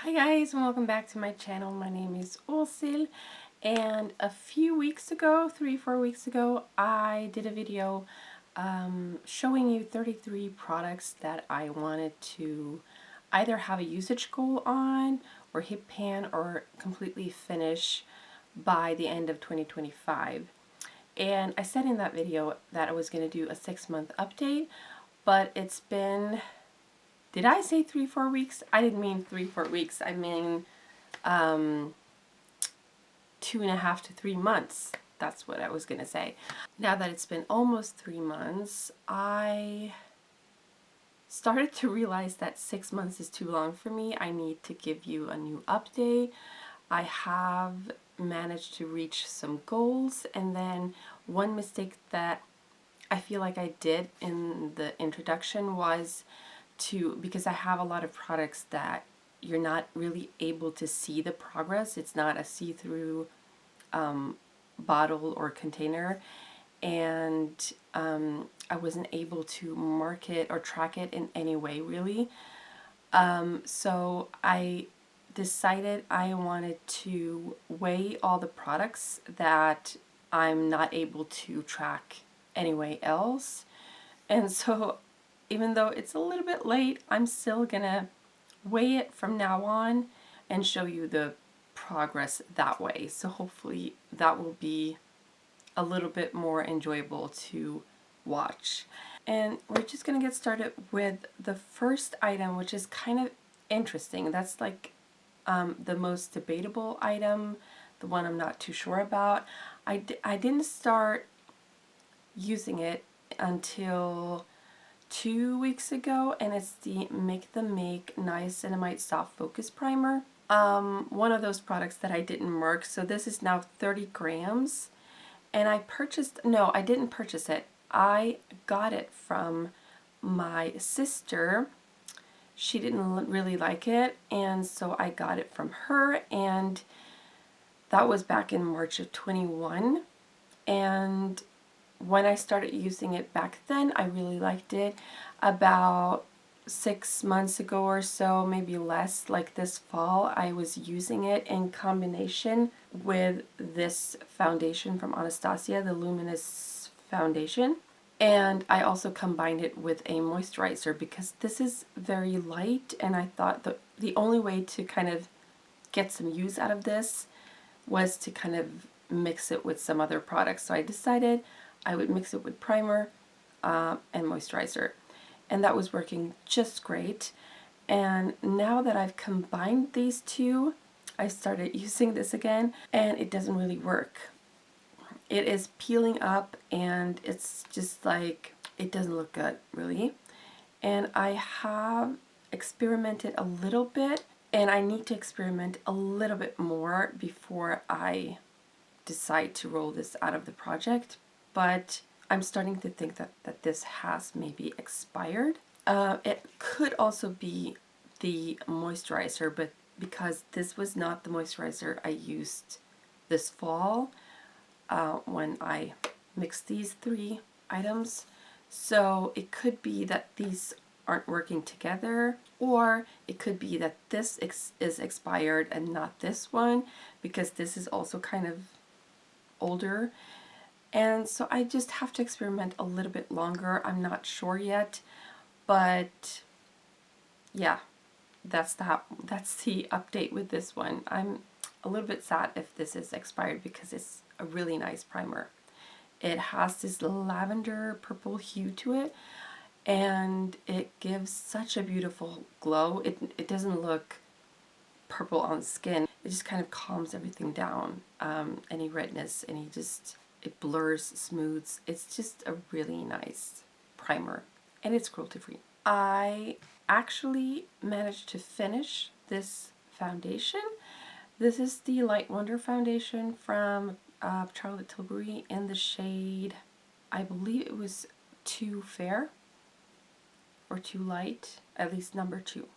Hi guys, and welcome back to my channel. My name is Åshild, and a few weeks ago, 3-4 weeks ago, I did a video showing you 33 products that I wanted to either have a usage goal on or hit pan or completely finish by the end of 2025. And I said in that video that I was going to do a 6-month update, but it's been, did I say 3-4 weeks? I didn't mean 3-4 weeks. I mean 2.5 to 3 months. That's what I was gonna say. Now that it's been almost 3 months, I started to realize that 6 months is too long for me. I need to give you a new update. I have managed to reach some goals, and then one mistake that I feel like I did in the introduction was because I have a lot of products that you're not really able to see the progress. It's not a see-through bottle or container, and I wasn't able to mark it or track it in any way really. So I decided I wanted to weigh all the products that I'm not able to track anyway else. And so even though it's a little bit late, I'm still gonna weigh it from now on and show you the progress that way. So hopefully that will be a little bit more enjoyable to watch. And we're just gonna get started with the first item, which is kind of interesting. That's like the most debatable item, the one I'm not too sure about. I didn't start using it until 2 weeks ago, and it's the Makethemake Niacinamide Soft Focus Primer. One of those products that I didn't mark. So this is now 30 grams, and I didn't purchase it. I got it from my sister. She didn't really like it, and so I got it from her, and that was back in March of 21. And when I started using it back then, I really liked it. About 6 months ago or so, maybe less, like this fall, I was using it in combination with this foundation from Anastasia, the Luminous Foundation. And I also combined it with a moisturizer because this is very light, and I thought the only way to kind of get some use out of this was to kind of mix it with some other products. So I decided I would mix it with primer and moisturizer, and that was working just great. And now that I've combined these two, I started using this again, and it doesn't really work. It is peeling up, and it's just like, it doesn't look good really. And I have experimented a little bit, and I need to experiment a little bit more before I decide to roll this out of the project. But I'm starting to think that this has maybe expired. It could also be the moisturizer, but because this was not the moisturizer I used this fall when I mixed these 3 items, so it could be that these aren't working together, or it could be that this is expired and not this one, because this is also kind of older. And so I just have to experiment a little bit longer. I'm not sure yet, but yeah, that's the update with this one. I'm a little bit sad if this is expired because it's a really nice primer. It has this lavender purple hue to it, and it gives such a beautiful glow. It doesn't look purple on skin. It just kind of calms everything down, any redness, it blurs, smooths. It's just a really nice primer, and it's cruelty free. I actually managed to finish this foundation. This is the Light Wonder foundation from Charlotte Tilbury in the shade, I believe it was Too Fair or Too Light, at least number 2.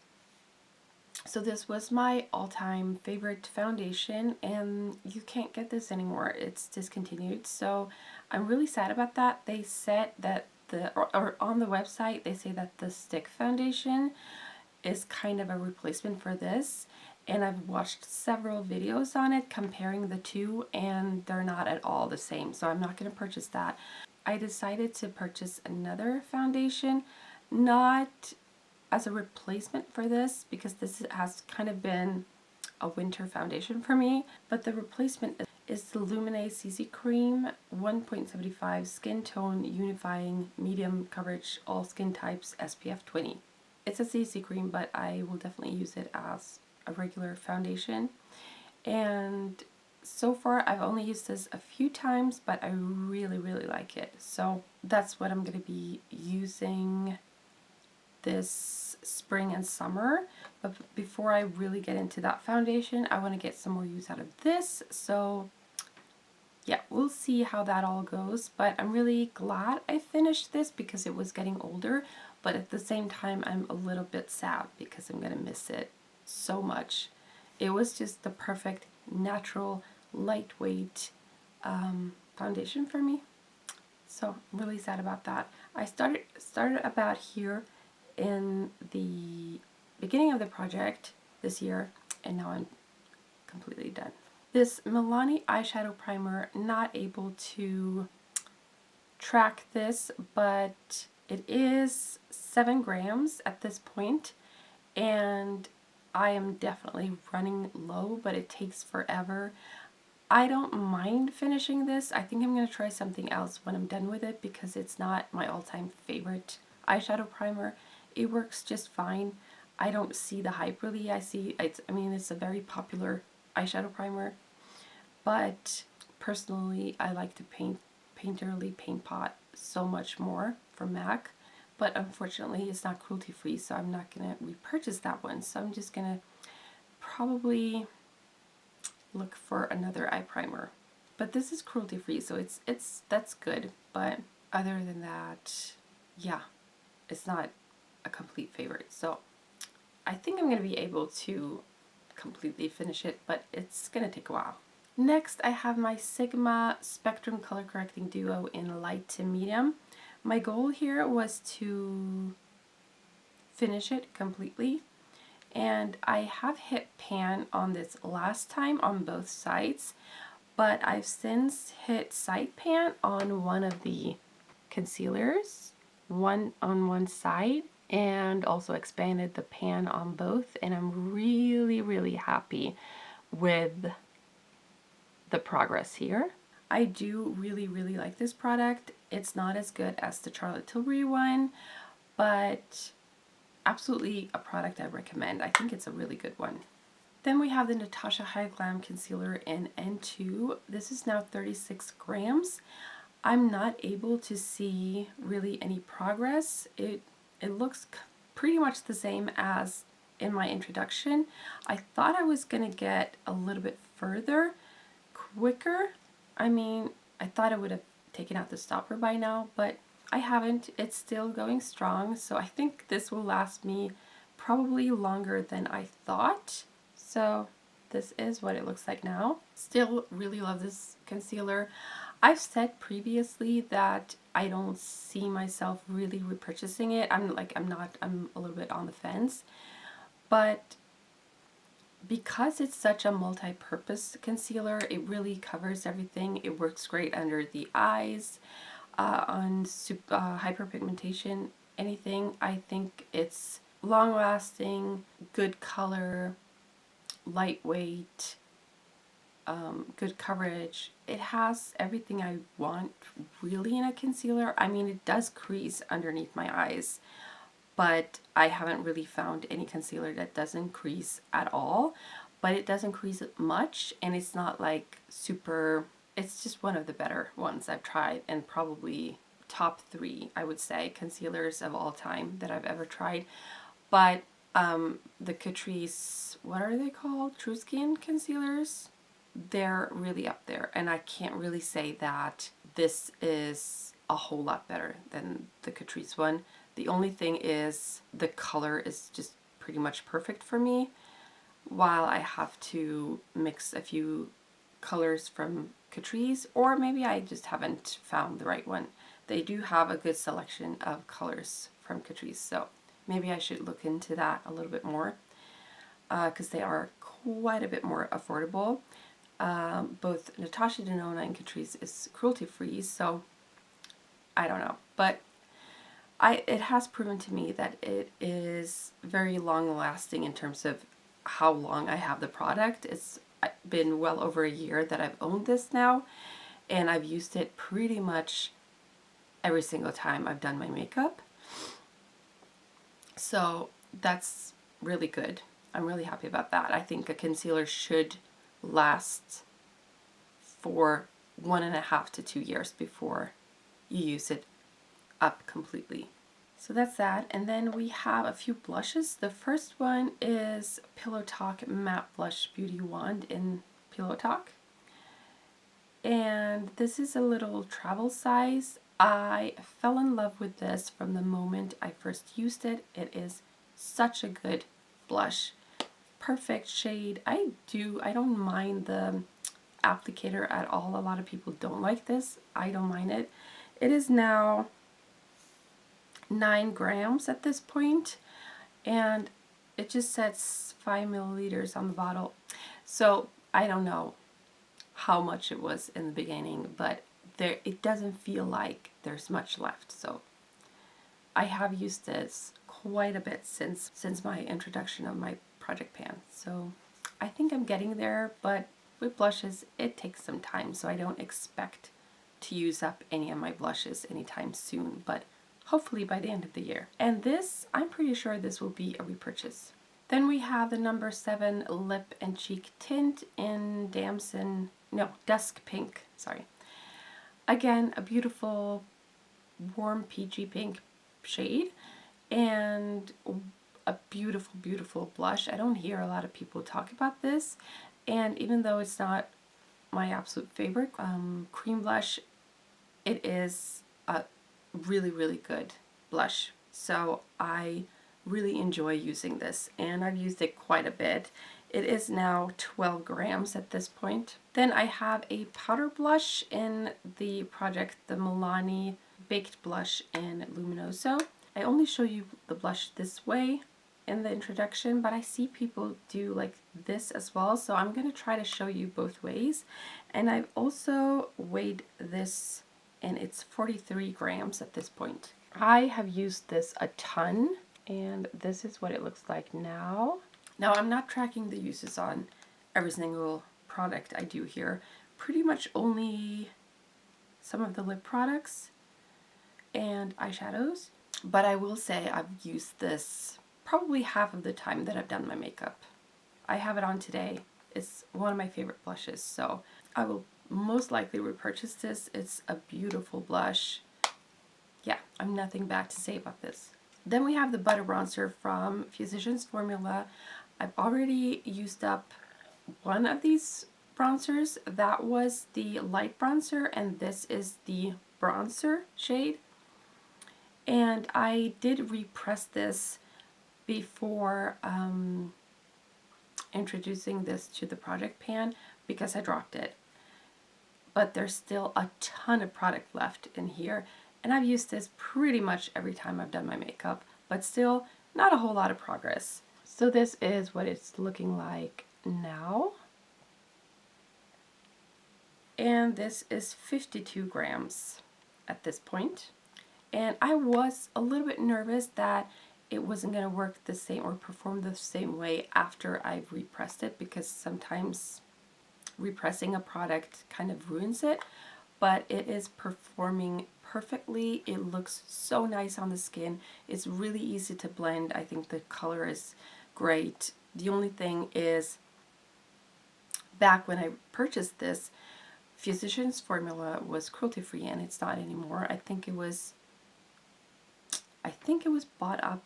So this was my all-time favorite foundation, and you can't get this anymore. It's discontinued, so I'm really sad about that. They said that or on the website, they say that the stick foundation is kind of a replacement for this, and I've watched several videos on it comparing the two, and they're not at all the same, so I'm not going to purchase that. I decided to purchase another foundation, not as a replacement for this, because this has kind of been a winter foundation for me, but the replacement is the Lumine CC Cream 1.75 Skin Tone Unifying Medium Coverage All Skin Types SPF 20. It's a CC cream, but I will definitely use it as a regular foundation. And so far I've only used this a few times, but I really, really like it. So that's what I'm going to be using this spring and summer. But before I really get into that foundation, I want to get some more use out of this. So yeah, we'll see how that all goes. But I'm really glad I finished this because it was getting older. But at the same time, I'm a little bit sad because I'm going to miss it so much. It was just the perfect, natural, lightweight foundation for me. So I'm really sad about that. I started about here in the beginning of the project this year, and now I'm completely done. This Milani eyeshadow primer, not able to track this, but it is 7 grams at this point, and I am definitely running low, but it takes forever. I don't mind finishing this. I think I'm going to try something else when I'm done with it because it's not my all-time favorite eyeshadow primer. It works just fine. I don't see the hype really. I mean, it's a very popular eyeshadow primer, but personally I like the Painterly Paint Pot so much more from MAC, but unfortunately it's not cruelty free, so I'm not going to repurchase that one. So I'm just going to probably look for another eye primer. But this is cruelty free, so that's good, but other than that, yeah, it's not a complete favorite. So I think I'm going to be able to completely finish it, but it's going to take a while. Next, I have my Sigma Spectrum Color Correcting Duo in light to medium. My goal here was to finish it completely, and I have hit pan on this last time on both sides, but I've since hit side pan on one of the concealers, one on one side, and also expanded the pan on both, and I'm really, really happy with the progress here. I do really, really like this product. It's not as good as the Charlotte Tilbury one, but absolutely a product I recommend. I think it's a really good one. Then we have the Natasha Hy-glam Concealer in N2. This is now 36 grams. I'm not able to see really any progress. It looks pretty much the same as in my introduction. I thought I was going to get a little bit further quicker. I mean, I thought I would have taken out the stopper by now, but I haven't. It's still going strong, so I think this will last me probably longer than I thought. So this is what it looks like now. Still really love this concealer. I've said previously that I don't see myself really repurchasing it. I'm a little bit on the fence, but because it's such a multi-purpose concealer, it really covers everything. It works great under the eyes, on hyperpigmentation, anything. I think it's long-lasting, good color, lightweight, good coverage. It has everything I want really in a concealer. I mean, it does crease underneath my eyes, but I haven't really found any concealer that doesn't crease at all. But it doesn't crease much, and it's not like super, it's just one of the better ones I've tried, and probably top 3, I would say, concealers of all time that I've ever tried. But the Catrice, what are they called? True Skin concealers? They're really up there, and I can't really say that this is a whole lot better than the Catrice one. The only thing is the color is just pretty much perfect for me, while I have to mix a few colors from Catrice, or maybe I just haven't found the right one. They do have a good selection of colors from Catrice, so maybe I should look into that a little bit more, because they are quite a bit more affordable. Both Natasha Denona and Catrice is cruelty free, so I don't know. But it has proven to me that it is very long lasting in terms of how long I have the product. It's been well over a year that I've owned this now, and I've used it pretty much every single time I've done my makeup. So that's really good. I'm really happy about that. I think a concealer should last for 1.5 to 2 years before you use it up completely. So that's that. And then we have a few blushes. The first one is Pillow Talk Matte Blush Beauty Wand in Pillow Talk. And this is a little travel size. I fell in love with this from the moment I first used it. It is such a good blush. Perfect shade. I don't mind the applicator at all. A lot of people don't like this. I don't mind it. It is now 9 grams at this point, and it just says 5 milliliters on the bottle. So I don't know how much it was in the beginning, but it doesn't feel like there's much left. So I have used this quite a bit since my introduction of my project pan. So I think I'm getting there, but with blushes it takes some time, so I don't expect to use up any of my blushes anytime soon, but hopefully by the end of the year. And this, I'm pretty sure this will be a repurchase. Then we have the number 7 Lip and Cheek Tint in Dusk Pink, sorry. Again, a beautiful warm peachy pink shade and a beautiful, beautiful blush. I don't hear a lot of people talk about this, and even though it's not my absolute favorite cream blush, it is a really, really good blush. So I really enjoy using this, and I've used it quite a bit. It is now 12 grams at this point. Then I have a powder blush in the Milani Baked Blush in Luminoso. I only show you the blush this way in the introduction, but I see people do like this as well, so I'm going to try to show you both ways. And I've also weighed this, and it's 43 grams at this point. I have used this a ton, and this is what it looks like now. Now, I'm not tracking the uses on every single product I do here. Pretty much only some of the lip products and eyeshadows. But I will say I've used this probably half of the time that I've done my makeup. I have it on today. It's one of my favorite blushes, so I will most likely repurchase this. It's a beautiful blush. Yeah, I'm nothing bad to say about this. Then we have the Butter Bronzer from Physicians Formula. I've already used up one of these bronzers. That was the light bronzer, and this is the bronzer shade. And I did repress this before introducing this to the project pan because I dropped it. But there's still a ton of product left in here, and I've used this pretty much every time I've done my makeup, but still not a whole lot of progress. So this is what it's looking like now. And this is 52 grams at this point. And I was a little bit nervous that it wasn't going to work the same or perform the same way after I've repressed it, because sometimes repressing a product kind of ruins it, but it is performing perfectly. It looks so nice on the skin. It's really easy to blend. I think the color is great. The only thing is, back when I purchased this, Physicians Formula was cruelty free, and it's not anymore. I think it was bought up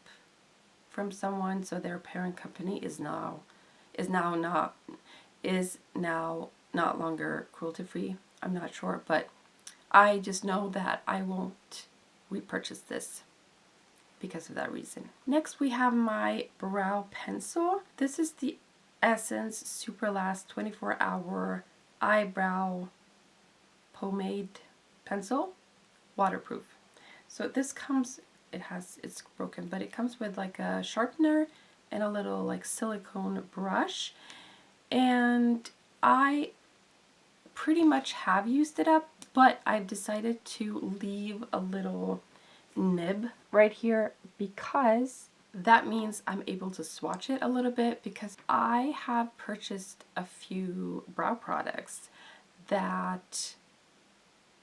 from someone, so their parent company is now not longer cruelty free. I'm not sure, but I just know that I won't repurchase this because of that reason. Next we have my brow pencil. This is the Essence Super Last 24-Hour Eyebrow Pomade Pencil, waterproof. So this comes, it's broken, but it comes with like a sharpener and a little like silicone brush. and I pretty much have used it up, but I've decided to leave a little nib right here because that means I'm able to swatch it a little bit, because I have purchased a few brow products that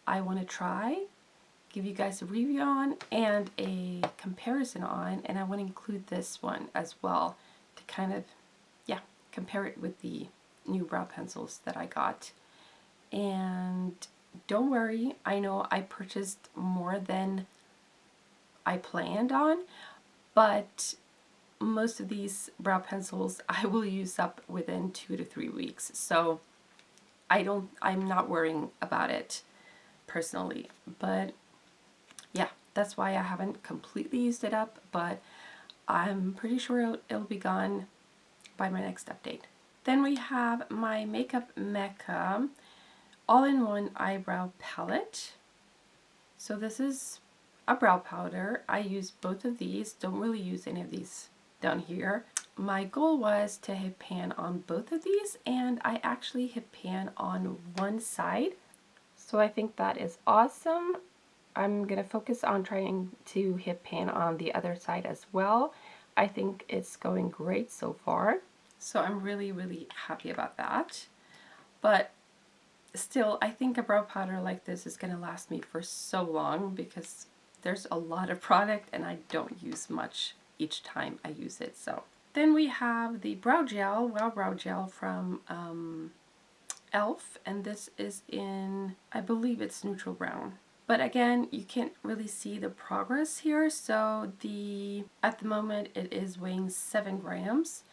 I want to try, give you guys a review on and a comparison on, and I want to include this one as well to kind of, yeah, compare it with the new brow pencils that I got. And don't worry, I know I purchased more than I planned on, but most of these brow pencils I will use up within 2 to 3 weeks, so I'm not worrying about it personally. But yeah, that's why I haven't completely used it up, but I'm pretty sure it'll be gone by my next update. Then we have my Makeupmekka all-in-one eyebrow palette. So this is a brow powder. I use both of these, don't really use any of these down here. My goal was to hit pan on both of these, and I actually hit pan on one side. So I think that is awesome. I'm going to focus on trying to hit pan on the other side as well. I think it's going great so far. So I'm really, really happy about that. But still, I think a brow powder like this is going to last me for so long because there's a lot of product and I don't use much each time I use it. So then we have the brow gel, Wow Brow Gel from e.l.f. and this is in, I believe it's neutral brown. But again, you can't really see the progress here. So at the moment it is weighing 7 grams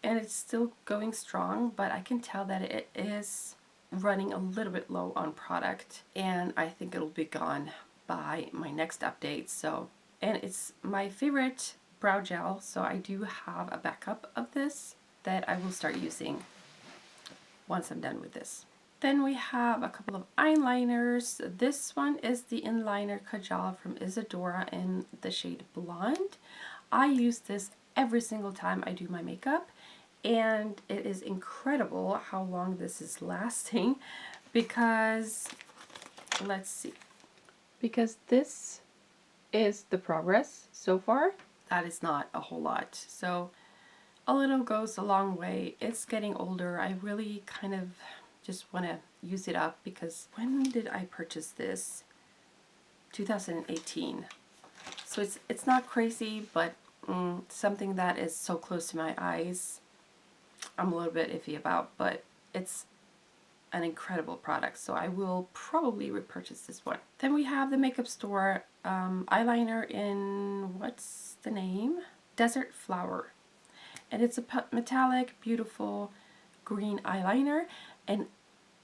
and it's still going strong, but I can tell that it is running a little bit low on product, and I think it'll be gone by my next update. So, and it's my favorite brow gel, so I do have a backup of this that I will start using once I'm done with this. Then we have a couple of eyeliners. This one is the inliner Kajal from Isadora in the shade Blonde. I use this every single time I do my makeup, and it is incredible how long this is lasting because, let's see, because this is the progress so far. That is not a whole lot. So a little goes a long way. It's getting older. I really kind of just want to use it up because when did I purchase this? 2018. So it's not crazy, but something that is so close to my eyes, I'm a little bit iffy about, but it's an incredible product, so I will probably repurchase this one. Then we have the Makeup Store eyeliner in, what's the name? Desert Flower. And it's a metallic, beautiful green eyeliner, and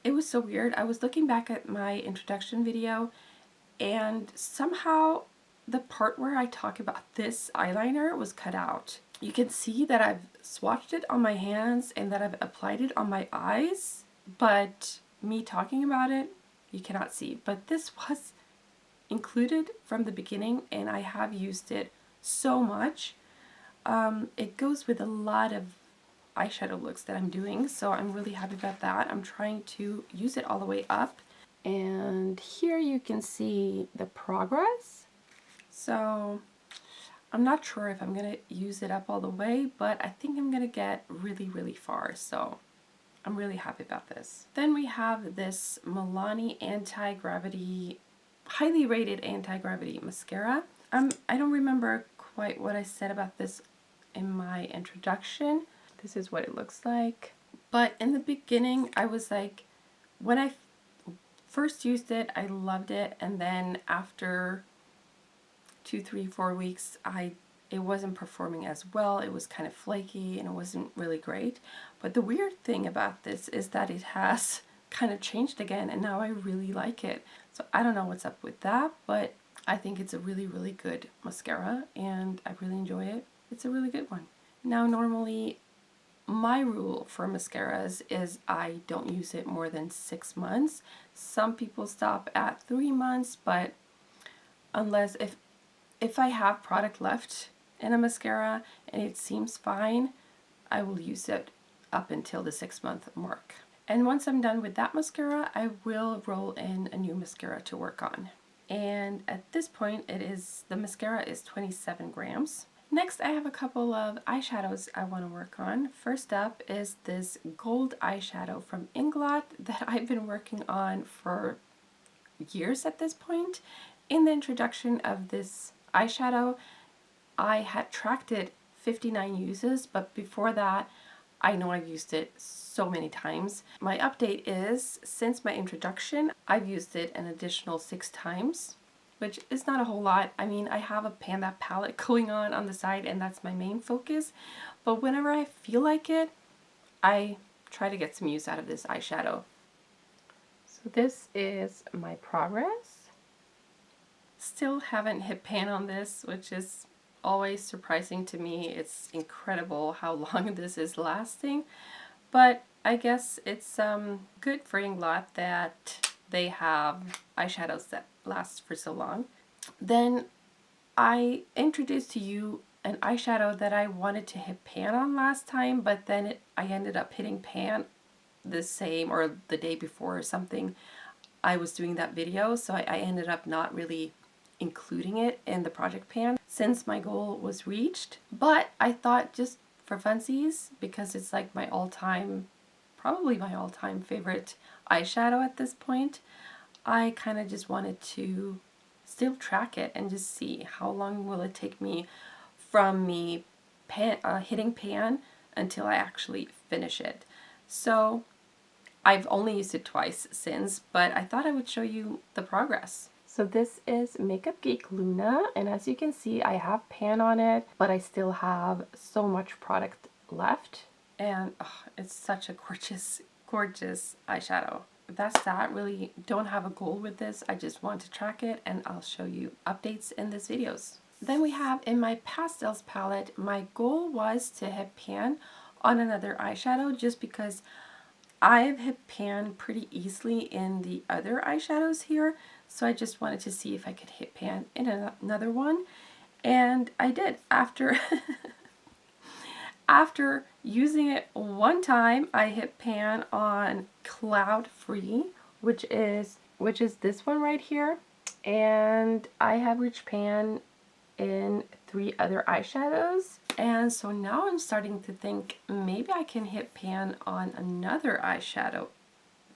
it was so weird. I was looking back at my introduction video, and somehow the part where I talk about this eyeliner was cut out. You can see that I've swatched it on my hands and that I've applied it on my eyes, but me talking about it, you cannot see. But this was included from the beginning and I have used it so much. It goes with a lot of eyeshadow looks that I'm doing, so I'm really happy about that. I'm trying to use it all the way up, and here you can see the progress. So I'm not sure if I'm going to use it up all the way, but I think I'm going to get really, really far, so I'm really happy about this. Then we have this Milani anti-gravity, highly rated anti-gravity mascara. I don't remember quite what I said about this in my introduction. This is what it looks like. But in the beginning, I was like, when I first used it, I loved it, and then after 2, 3, 4 weeks, it wasn't performing as well. It was kind of flaky and it wasn't really great. But the weird thing about this is that it has kind of changed again, and now I really like it. So I don't know what's up with that, but I think it's a really, really good mascara and I really enjoy it. It's a really good one. Now normally my rule for mascaras is I don't use it more than 6 months. Some people stop at 3 months, but unless if I have product left in a mascara and it seems fine, I will use it up until the 6-month mark. And once I'm done with that mascara, I will roll in a new mascara to work on. And at this point, the mascara is 27 grams. Next, I have a couple of eyeshadows I want to work on. First up is this gold eyeshadow from Inglot that I've been working on for years at this point. In the introduction of this eyeshadow, I had tracked it 59 uses, but before that, I know I've used it so many times. My update is, since my introduction, I've used it an additional 6 times, which is not a whole lot. I mean, I have a Panda palette going on the side, and that's my main focus, but whenever I feel like it, I try to get some use out of this eyeshadow. So this is my progress. Still haven't hit pan on this, which is always surprising to me. It's incredible how long this is lasting, but I guess it's good for Inglot that they have eyeshadows that last for so long. Then I introduced to you an eyeshadow that I wanted to hit pan on last time, but then I ended up hitting pan the same or the day before or something. I was doing that video, so I ended up not really including it in the project pan since my goal was reached. But I thought, just for funsies, because it's like my all-time, probably my all-time favorite eyeshadow at this point, I kind of just wanted to still track it and just see how long will it take me from me hitting pan until I actually finish it. So I've only used it twice since, but I thought I would show you the progress. So this is Makeup Geek Luna, and as you can see, I have pan on it, but I still have so much product left. And oh, it's such a gorgeous, gorgeous eyeshadow. That's that. Really don't have a goal with this. I just want to track it, and I'll show you updates in this videos. Then we have in my pastels palette, my goal was to hit pan on another eyeshadow just because I've hit pan pretty easily in the other eyeshadows here, so I just wanted to see if I could hit pan in another one, and I did. After using it one time, I hit pan on Cloud Free, which is this one right here, and I have reached pan in 3 other eyeshadows. And so now I'm starting to think maybe I can hit pan on another eyeshadow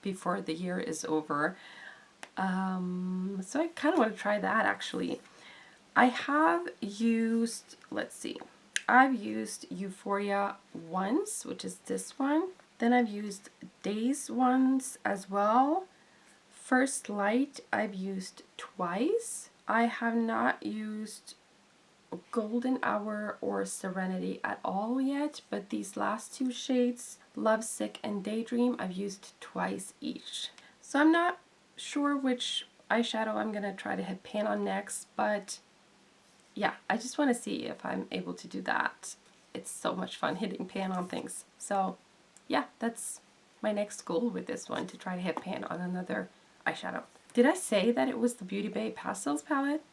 before the year is over. So I kind of want to try that actually. I have used, let's see, I've used Euphoria once, which is this one. Then I've used Days once as well. First Light I've used twice. I have not used Golden Hour or Serenity at all yet, but these last 2 shades, Lovesick and Daydream, I've used twice each. So I'm not sure which eyeshadow I'm going to try to hit pan on next, but yeah, I just want to see if I'm able to do that. It's so much fun hitting pan on things. So yeah, that's my next goal with this one, to try to hit pan on another eyeshadow. Did I say that it was the Beautybay Pastels palette?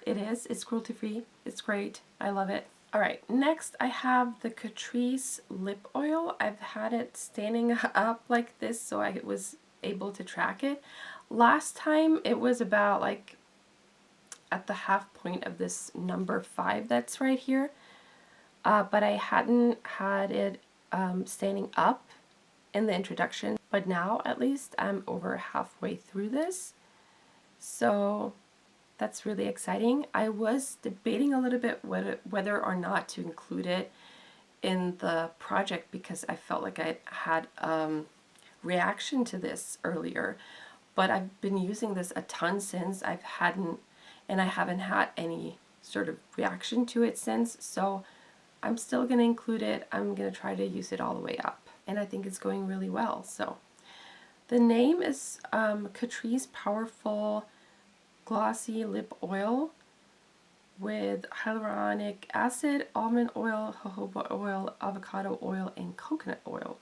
It is. It's cruelty-free. It's great. I love it. Alright, next I have the Catrice lip oil. I've had it standing up like this so I was able to track it. Last time it was about like at the half point of this number 5 that's right here. But I hadn't had it standing up in the introduction. But now at least I'm over halfway through this. So that's really exciting. I was debating a little bit whether or not to include it in the project because I felt like I had reaction to this earlier, but I've been using this a ton since. I haven't had any sort of reaction to it since, so I'm still going to include it. I'm going to try to use it all the way up, and I think it's going really well. So the name is Catrice Powerful Glossy Lip Oil with hyaluronic acid, almond oil, jojoba oil, avocado oil, and coconut oil.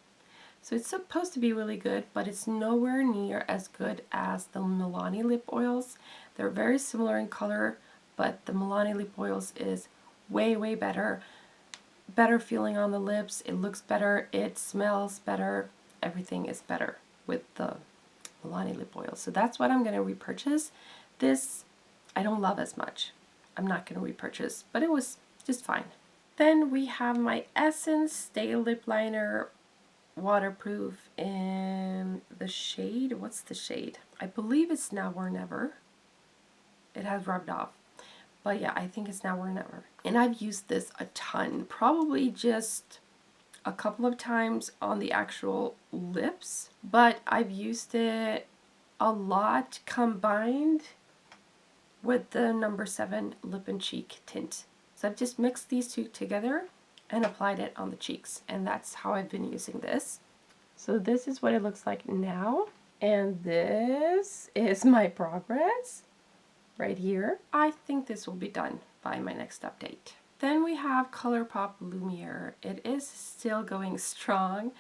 So it's supposed to be really good, but it's nowhere near as good as the Milani lip oils. They're very similar in color, but the Milani lip oils is way, way better. better feeling on the lips. It looks better. It smells better. Everything is better with the Milani lip oil. So that's what I'm going to repurchase. This I don't love as much. I'm not going to repurchase, but it was just fine. Then we have my Essence Stay Lip Liner Waterproof in the shade. What's the shade? I believe it's Now or Never. It has rubbed off. But yeah, I think it's Now or Never. And I've used this a ton. Probably just a couple of times on the actual lips. But I've used it a lot combined with the number 7 Lip and Cheek tint. So I've just mixed these two together and applied it on the cheeks. And that's how I've been using this. So this is what it looks like now. And this is my progress right here. I think this will be done by my next update. Then we have ColourPop Lumiere. It is still going strong.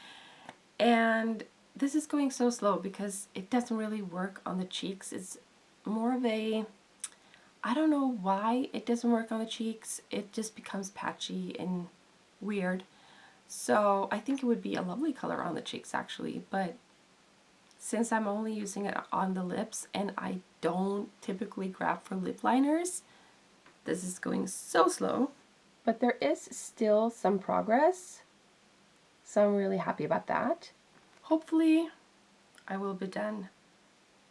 And this is going so slow because it doesn't really work on the cheeks. It's more of a, I don't know why it doesn't work on the cheeks. It just becomes patchy and weird. So I think it would be a lovely color on the cheeks actually, but since I'm only using it on the lips and I don't typically grab for lip liners, this is going so slow. But there is still some progress, so I'm really happy about that. Hopefully I will be done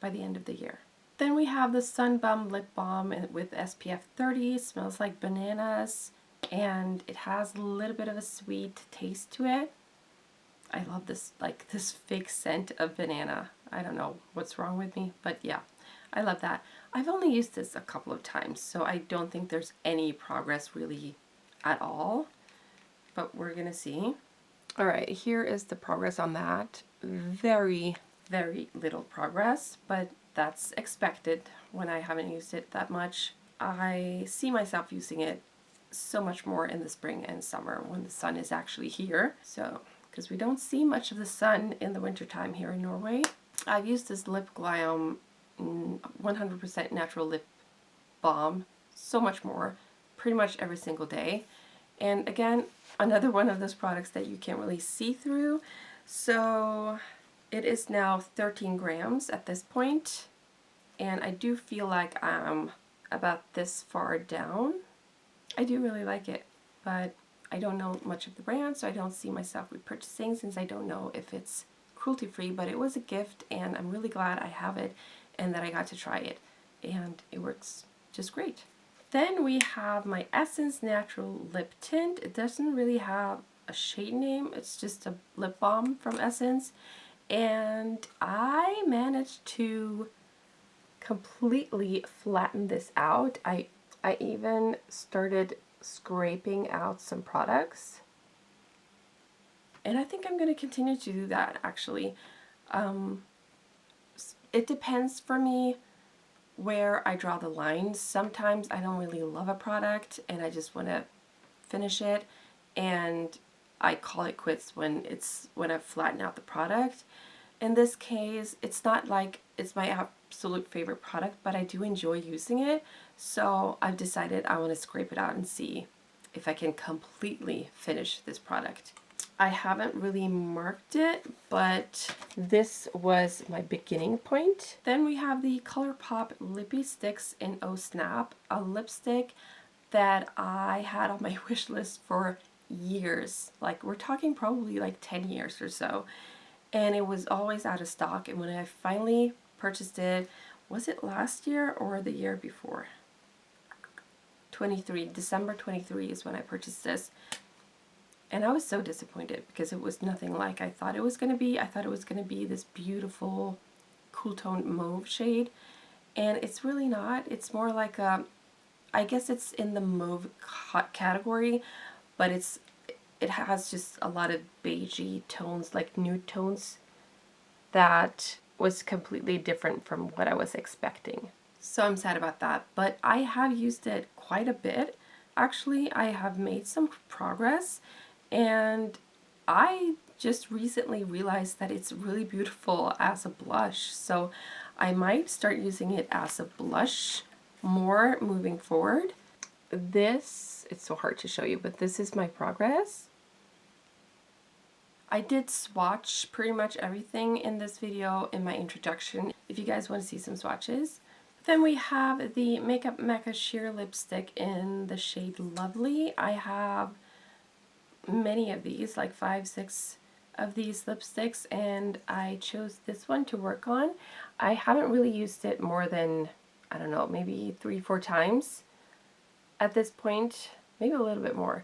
by the end of the year. Then we have the Sun Bum Lip Balm with SPF 30. It smells like bananas and it has a little bit of a sweet taste to it. I love this, like this fake scent of banana. I don't know what's wrong with me, but yeah, I love that. I've only used this a couple of times, so I don't think there's any progress really at all, but we're gonna see. All right, here is the progress on that. Very, very little progress, but that's expected when I haven't used it that much. I see myself using it so much more in the spring and summer when the sun is actually here. So, because we don't see much of the sun in the wintertime here in Norway. I've used this Lip Glam 100% natural lip balm so much more, pretty much every single day. And again, another one of those products that you can't really see through. So it is now 13 grams at this point, and I do feel like I'm about this far down. I do really like it, but I don't know much of the brand, so I don't see myself repurchasing since I don't know if it's cruelty-free, but it was a gift and I'm really glad I have it and that I got to try it, and it works just great. Then we have my Essence Natural Lip Tint. It doesn't really have a shade name, it's just a lip balm from Essence, and I managed to completely flatten this out. I even started scraping out some products, and I think I'm going to continue to do that actually. It depends for me where I draw the lines. Sometimes I don't really love a product and I just want to finish it, and I call it quits when I've flattened out the product. In this case, it's not like it's my absolute favorite product, but I do enjoy using it, so I've decided I want to scrape it out and see if I can completely finish this product. I haven't really marked it, but this was my beginning point. Then we have the ColourPop Lippy Sticks in Oh Snap, a lipstick that I had on my wish list for years. Like, we're talking probably like 10 years or so. And it was always out of stock, and when I finally purchased it, was it last year or the year before? 23, December 23 is when I purchased this. And I was so disappointed because it was nothing like I thought it was going to be. I thought it was going to be this beautiful cool toned mauve shade, and it's really not. It's more like a, I guess it's in the mauve category, but it has just a lot of beigey tones, like nude tones, that was completely different from what I was expecting. So I'm sad about that, but I have used it quite a bit. Actually, I have made some progress, and I just recently realized that it's really beautiful as a blush, so I might start using it as a blush more moving forward. This it's so hard to show you, but this is my progress. I did swatch pretty much everything in this video in my introduction, if you guys want to see some swatches. Then we have the Makeupmekka Sheer Lipstick in the shade Lovely. I have many of these, like 5, 6 of these lipsticks, and I chose this one to work on. I haven't really used it more than, I don't know, maybe 3, 4 times at this point, maybe a little bit more.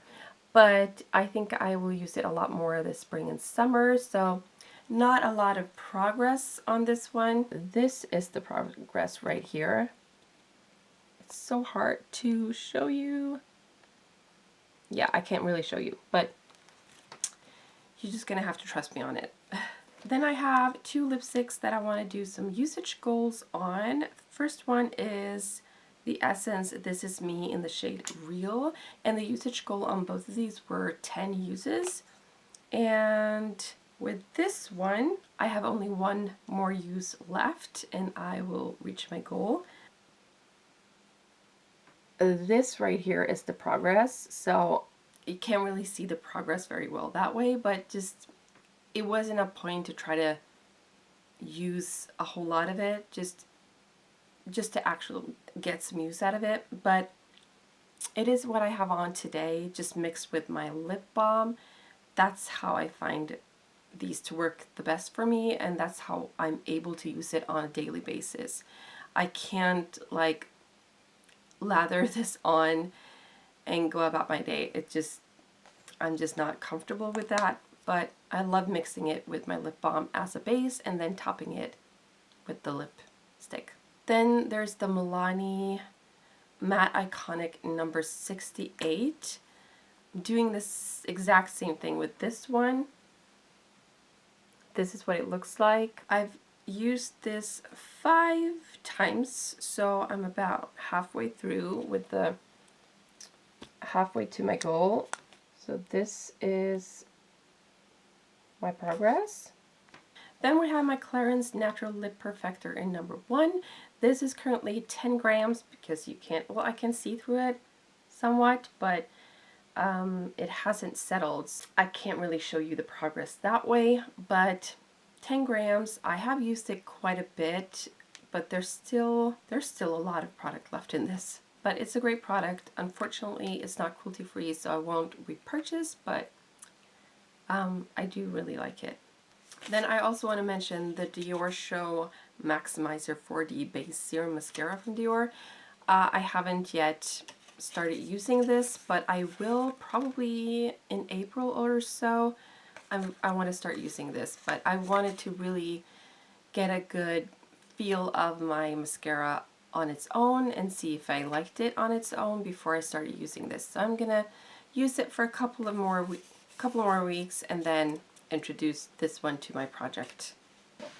But I think I will use it a lot more this spring and summer, so not a lot of progress on this one. This is the progress right here. It's so hard to show you. Yeah, I can't really show you, but you're just gonna have to trust me on it. Then I have 2 lipsticks that I want to do some usage goals on. First one is the Essence This Is Me in the shade Real, and the usage goal on both of these were 10 uses. And with this one, I have only 1 more use left and I will reach my goal. This right here is the progress, so you can't really see the progress very well that way, but just it wasn't a point to try to use a whole lot of it, just to actually get some use out of it. But it is what I have on today, just mixed with my lip balm. That's how I find these to work the best for me, and that's how I'm able to use it on a daily basis. I can't like lather this on and go about my day. I'm just not comfortable with that, but I love mixing it with my lip balm as a base and then topping it with the lipstick. Then there's the Milani Matte Iconic number 68. I'm doing this exact same thing with this one. This is what it looks like. I've used this 5 times, so I'm about halfway through with the halfway to my goal. So this is my progress. Then we have my Clarins Natural Lip Perfector in number 1. This is currently 10 grams because you can't, well, I can see through it somewhat, but it hasn't settled. I can't really show you the progress that way, but 10 grams. I have used it quite a bit, but there's still a lot of product left in this. But it's a great product. Unfortunately, it's not cruelty free, so I won't repurchase, but I do really like it. Then I also want to mention the Dior Show Maximizer 4D Base Serum Mascara from Dior. I haven't yet started using this, but I will probably in April or so. I want to start using this, but I wanted to really get a good feel of my mascara on its own and see if I liked it on its own before I started using this. So I'm gonna use it for a couple more weeks and then introduce this one to my project.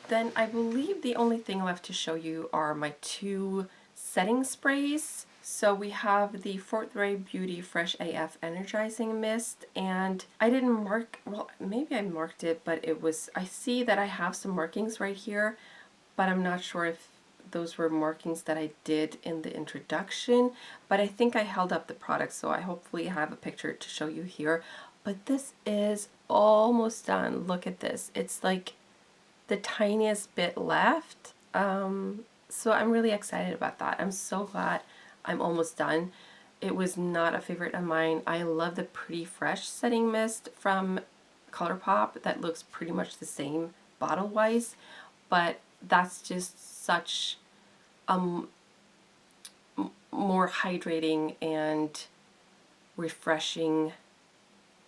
Then I believe the only thing left to show you are my 2 setting sprays. So we have the Fort Ray Beauty Fresh AF Energizing Mist, and I didn't mark, well, maybe I marked it, but it was, I see that I have some markings right here, but I'm not sure if those were markings that I did in the introduction, but I think I held up the product, so I hopefully have a picture to show you here. But this is almost done. Look at this. It's like the tiniest bit left. So I'm really excited about that. I'm so glad I'm almost done. It was not a favorite of mine. I love the Pretty Fresh setting mist from ColourPop that looks pretty much the same bottle-wise, but that's just such more hydrating and refreshing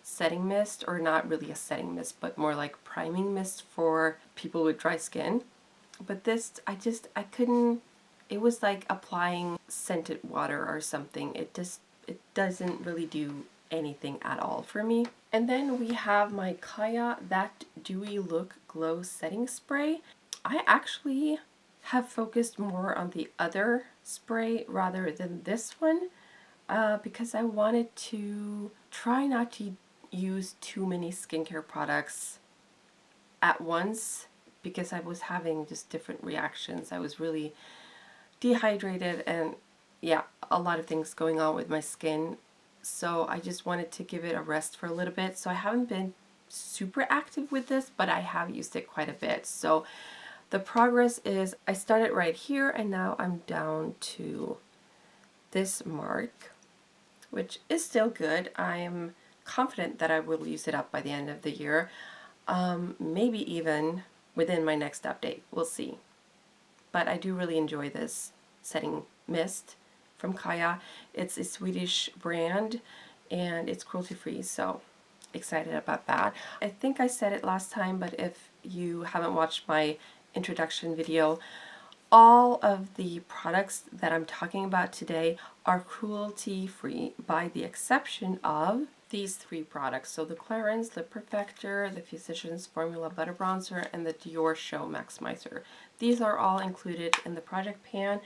setting mist, or not really a setting mist, but more like priming mist for people with dry skin. But this, I couldn't, it was like applying scented water or something. It doesn't really do anything at all for me. And then we have my Caia That Dewy Look Glow Setting Spray. I actually have focused more on the other spray rather than this one because I wanted to try not to use too many skincare products at once because I was having just different reactions. I was really dehydrated and yeah, a lot of things going on with my skin so I just wanted to give it a rest for a little bit. So I haven't been super active with this, but I have used it quite a bit. So the progress is I started right here and now I'm down to this mark, which is still good. I'm confident that I will use it up by the end of the year, maybe even within my next update. We'll see. But I do really enjoy this setting mist from Caia. It's a Swedish brand and it's cruelty free, so excited about that. I think I said it last time, but if you haven't watched my introduction video, all of the products that I'm talking about today are cruelty free by the exception of these 3 products. So the Clarins Lip Perfector, the Physicians Formula Butter Bronzer, and the Dior Show Maximizer. These are all included in the project pan,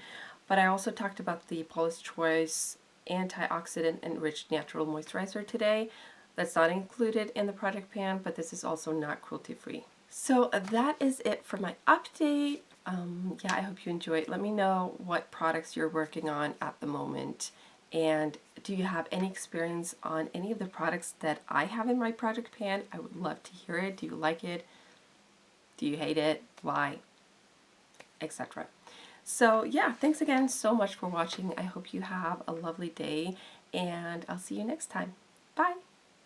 but I also talked about the Paula's Choice Antioxidant Enriched Natural Moisturizer today. That's not included in the project pan, but this is also not cruelty free. So that is it for my update. Yeah, I hope you enjoyed. Let me know what products you're working on at the moment. And do you have any experience on any of the products that I have in my project pan? I would love to hear it. Do you like it? Do you hate it? Why? Etc. So yeah, thanks again so much for watching. I hope you have a lovely day and I'll see you next time. Bye!